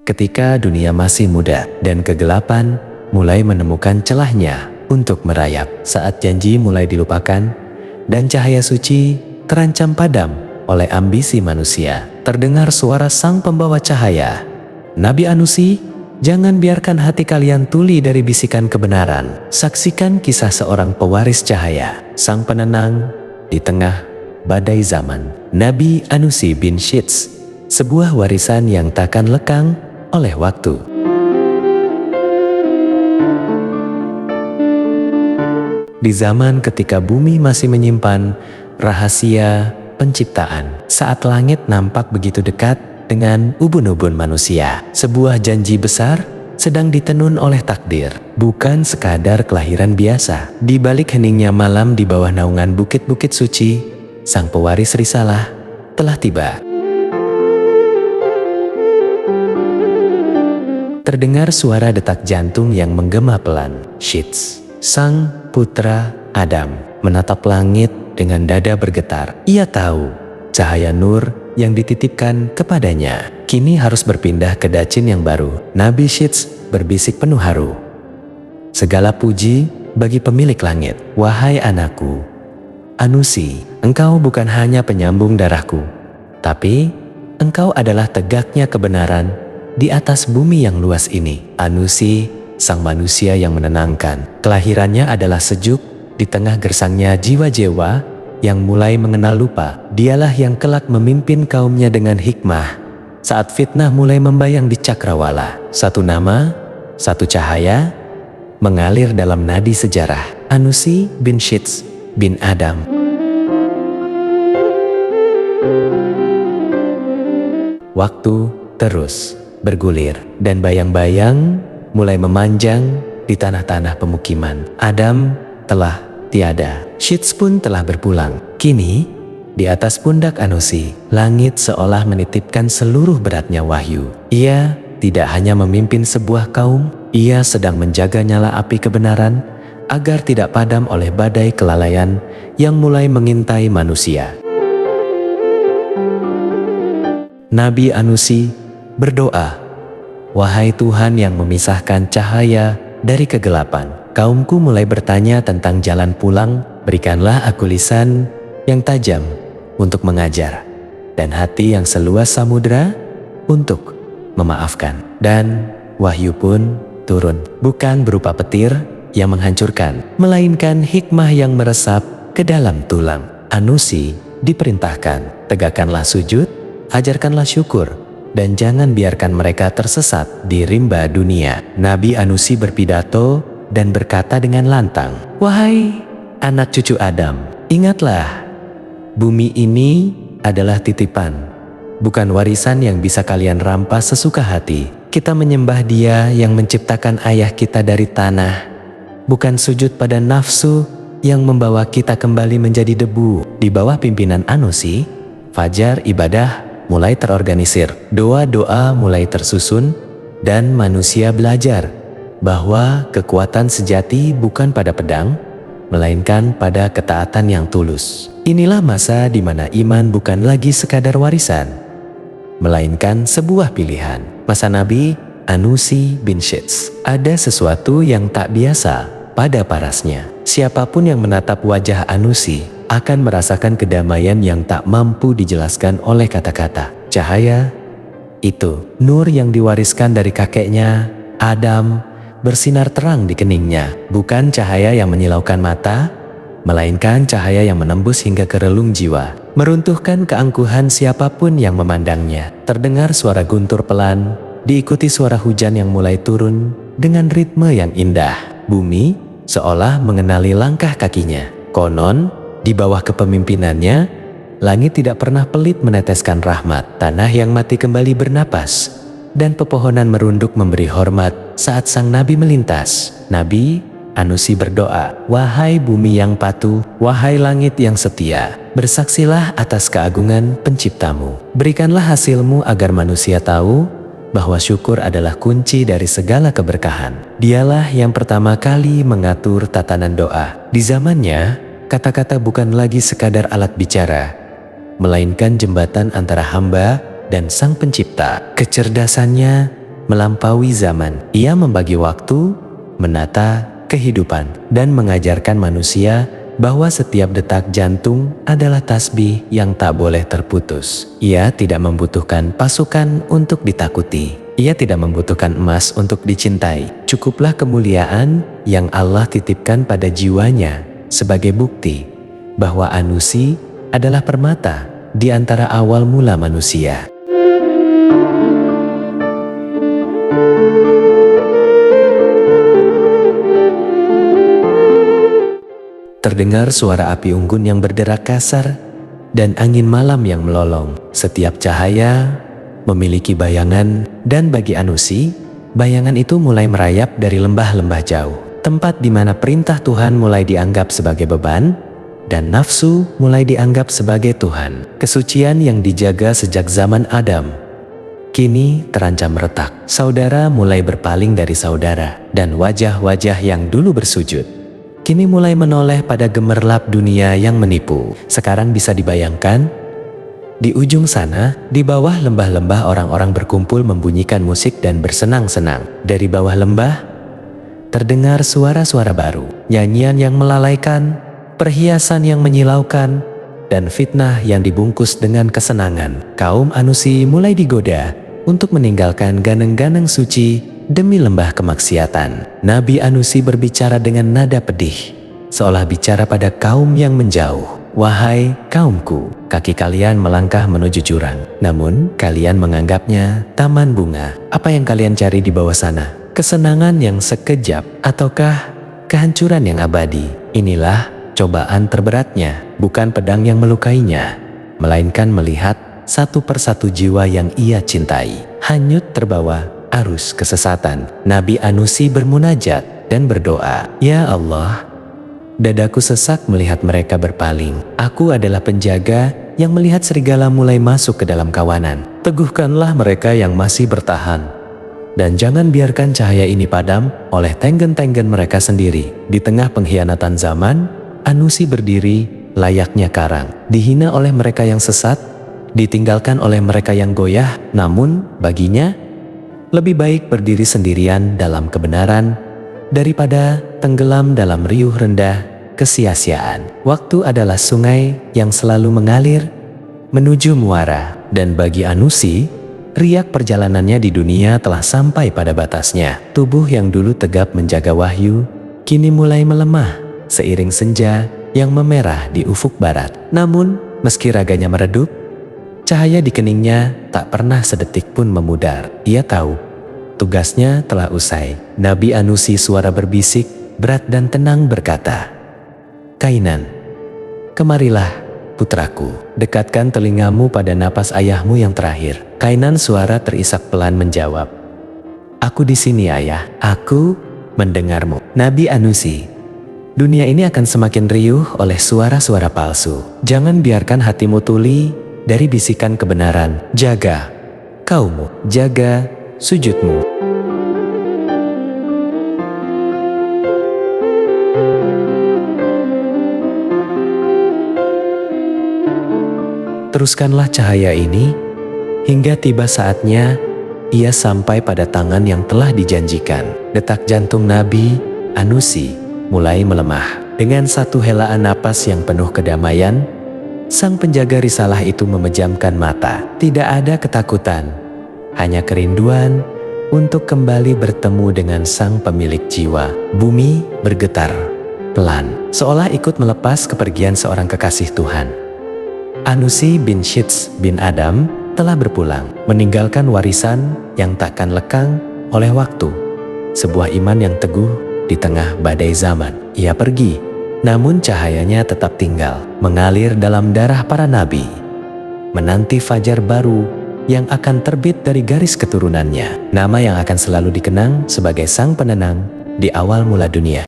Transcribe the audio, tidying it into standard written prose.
Ketika dunia masih muda dan kegelapan mulai menemukan celahnya untuk merayap, saat janji mulai dilupakan dan cahaya suci terancam padam oleh ambisi manusia, terdengar suara sang pembawa cahaya. Nabi Anusi, jangan biarkan hati kalian tuli dari bisikan kebenaran. Saksikan kisah seorang pewaris cahaya, sang penenang di tengah badai zaman. Nabi Anusi bin Shits, sebuah warisan yang takkan lekang oleh waktu. Di zaman ketika bumi masih menyimpan rahasia penciptaan, saat langit nampak begitu dekat dengan ubun-ubun manusia, sebuah janji besar sedang ditenun oleh takdir, bukan sekadar kelahiran biasa. Di balik heningnya malam di bawah naungan bukit-bukit suci, sang pewaris risalah telah tiba. Terdengar suara detak jantung yang menggema pelan. Shits, sang putra Adam, menatap langit dengan dada bergetar. Ia tahu cahaya nur yang dititipkan kepadanya kini harus berpindah ke dacin yang baru. Nabi Shits berbisik penuh haru. Segala puji bagi pemilik langit. Wahai anakku, Anusi, engkau bukan hanya penyambung darahku, tapi engkau adalah tegaknya kebenaran di atas bumi yang luas ini. Anusi, sang manusia yang menenangkan. Kelahirannya adalah sejuk di tengah gersangnya jiwa-jiwa yang mulai mengenal lupa. Dialah yang kelak memimpin kaumnya dengan hikmah saat fitnah mulai membayang di cakrawala. Satu nama, satu cahaya mengalir dalam nadi sejarah. Anusi bin Shits bin Adam. Waktu terus bergulir dan bayang-bayang mulai memanjang di tanah-tanah pemukiman. Adam telah tiada. Shits pun telah berpulang. Kini di atas pundak Anusi, langit seolah menitipkan seluruh beratnya wahyu. Ia tidak hanya memimpin sebuah kaum, ia sedang menjaga nyala api kebenaran agar tidak padam oleh badai kelalaian yang mulai mengintai manusia. Nabi Anusi berdoa, wahai Tuhan yang memisahkan cahaya dari kegelapan, kaumku mulai bertanya tentang jalan pulang. Berikanlah aku lisan yang tajam untuk mengajar, dan hati yang seluas samudera untuk memaafkan. Dan wahyu pun turun, bukan berupa petir yang menghancurkan, melainkan hikmah yang meresap ke dalam tulang. Anusi diperintahkan, tegakkanlah sujud, ajarkanlah syukur, dan jangan biarkan mereka tersesat di rimba dunia. Nabi Anusi berpidato dan berkata dengan lantang, wahai anak cucu Adam, ingatlah, bumi ini adalah titipan, bukan warisan yang bisa kalian rampas sesuka hati. Kita menyembah Dia yang menciptakan ayah kita dari tanah, bukan sujud pada nafsu yang membawa kita kembali menjadi debu. Di bawah pimpinan Anusi, fajar ibadah mulai terorganisir, doa-doa mulai tersusun, dan manusia belajar bahwa kekuatan sejati bukan pada pedang, melainkan pada ketaatan yang tulus. Inilah masa di mana iman bukan lagi sekadar warisan, melainkan sebuah pilihan. Masa Nabi Anusi bin Shits. Ada sesuatu yang tak biasa pada parasnya. Siapapun yang menatap wajah Anusi akan merasakan kedamaian yang tak mampu dijelaskan oleh kata-kata. Cahaya itu, nur yang diwariskan dari kakeknya, Adam, bersinar terang di keningnya. Bukan cahaya yang menyilaukan mata, melainkan cahaya yang menembus hingga ke relung jiwa, meruntuhkan keangkuhan siapapun yang memandangnya. Terdengar suara guntur pelan, diikuti suara hujan yang mulai turun dengan ritme yang indah. Bumi seolah mengenali langkah kakinya. Konon, di bawah kepemimpinannya, langit tidak pernah pelit meneteskan rahmat. Tanah yang mati kembali bernapas, dan pepohonan merunduk memberi hormat saat sang nabi melintas. Nabi Anusi berdoa, wahai bumi yang patuh, wahai langit yang setia, bersaksilah atas keagungan penciptamu. Berikanlah hasilmu agar manusia tahu bahwa syukur adalah kunci dari segala keberkahan. Dialah yang pertama kali mengatur tatanan doa. Di zamannya, kata-kata bukan lagi sekadar alat bicara, melainkan jembatan antara hamba dan sang pencipta. Kecerdasannya melampaui zaman. Ia membagi waktu, menata kehidupan, dan mengajarkan manusia bahwa setiap detak jantung adalah tasbih yang tak boleh terputus. Ia tidak membutuhkan pasukan untuk ditakuti. Ia tidak membutuhkan emas untuk dicintai. Cukuplah kemuliaan yang Allah titipkan pada jiwanya sebagai bukti bahwa Anusi adalah permata di antara awal mula manusia. Terdengar suara api unggun yang berderak kasar dan angin malam yang melolong. Setiap cahaya memiliki bayangan, dan bagi Anusi, bayangan itu mulai merayap dari lembah-lembah jauh. Tempat di mana perintah Tuhan mulai dianggap sebagai beban, dan nafsu mulai dianggap sebagai Tuhan. Kesucian yang dijaga sejak zaman Adam kini terancam retak. Saudara mulai berpaling dari saudara, dan wajah-wajah yang dulu bersujud kini mulai menoleh pada gemerlap dunia yang menipu. Sekarang bisa dibayangkan, di ujung sana, di bawah lembah-lembah orang-orang berkumpul membunyikan musik dan bersenang-senang. Dari bawah lembah, terdengar suara-suara baru, nyanyian yang melalaikan, perhiasan yang menyilaukan, dan fitnah yang dibungkus dengan kesenangan. Kaum Anusi mulai digoda untuk meninggalkan ganeng-ganeng suci demi lembah kemaksiatan. Nabi Anusi berbicara dengan nada pedih, seolah bicara pada kaum yang menjauh. Wahai kaumku, kaki kalian melangkah menuju jurang, namun kalian menganggapnya taman bunga. Apa yang kalian cari di bawah sana? Kesenangan yang sekejap ataukah kehancuran yang abadi? Inilah cobaan terberatnya, bukan pedang yang melukainya, melainkan melihat satu persatu jiwa yang ia cintai hanyut terbawa arus kesesatan. Nabi Anusi bermunajat dan berdoa, "Ya Allah, dadaku sesak melihat mereka berpaling. Aku adalah penjaga yang melihat serigala mulai masuk ke dalam kawanan. Teguhkanlah mereka yang masih bertahan, dan jangan biarkan cahaya ini padam oleh tenggen-tenggen mereka sendiri." Di tengah pengkhianatan zaman, Anusi berdiri layaknya karang, dihina oleh mereka yang sesat, ditinggalkan oleh mereka yang goyah. Namun baginya, lebih baik berdiri sendirian dalam kebenaran daripada tenggelam dalam riuh rendah kesia-siaan. Waktu adalah sungai yang selalu mengalir menuju muara, dan bagi Anusi, riak perjalanannya di dunia telah sampai pada batasnya. Tubuh yang dulu tegap menjaga wahyu, kini mulai melemah seiring senja yang memerah di ufuk barat. Namun, meski raganya meredup, cahaya di keningnya tak pernah sedetik pun memudar. Ia tahu tugasnya telah usai. Nabi Anusi suara berbisik, berat dan tenang berkata, "Kainan, kemarilah putraku, dekatkan telingamu pada napas ayahmu yang terakhir." Kainan suara terisak pelan menjawab, "Aku di sini ayah, aku mendengarmu." Nabi Anusi, dunia ini akan semakin riuh oleh suara-suara palsu. Jangan biarkan hatimu tuli dari bisikan kebenaran. Jaga kaummu, jaga sujudmu. Teruskanlah cahaya ini hingga tiba saatnya ia sampai pada tangan yang telah dijanjikan. Detak jantung Nabi Anusi mulai melemah. Dengan satu helaan napas yang penuh kedamaian, sang penjaga risalah itu memejamkan mata. Tidak ada ketakutan, hanya kerinduan untuk kembali bertemu dengan sang pemilik jiwa. Bumi bergetar pelan, seolah ikut melepas kepergian seorang kekasih Tuhan. Anusi bin Shits bin Adam telah berpulang, meninggalkan warisan yang takkan lekang oleh waktu. Sebuah iman yang teguh di tengah badai zaman. Ia pergi, namun cahayanya tetap tinggal, mengalir dalam darah para nabi, menanti fajar baru yang akan terbit dari garis keturunannya. Nama yang akan selalu dikenang sebagai sang penenang di awal mula dunia.